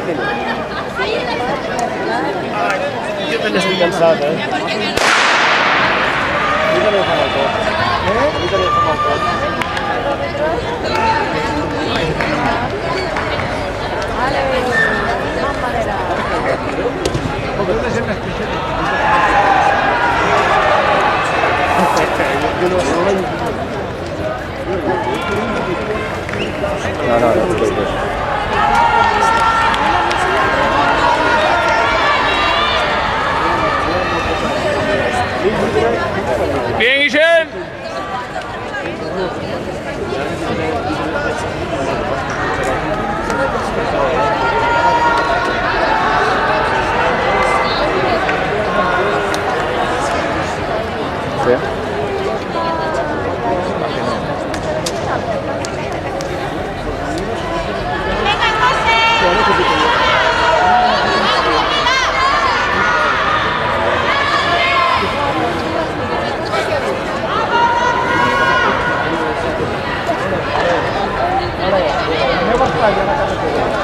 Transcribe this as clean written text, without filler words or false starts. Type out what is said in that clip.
Yo me l'estic cansat, eh? A mi també em fa mal tot. A mi també em fa mal tot. No, that's good. Bien, Guillén. Sí. La meva està allà a la carretera.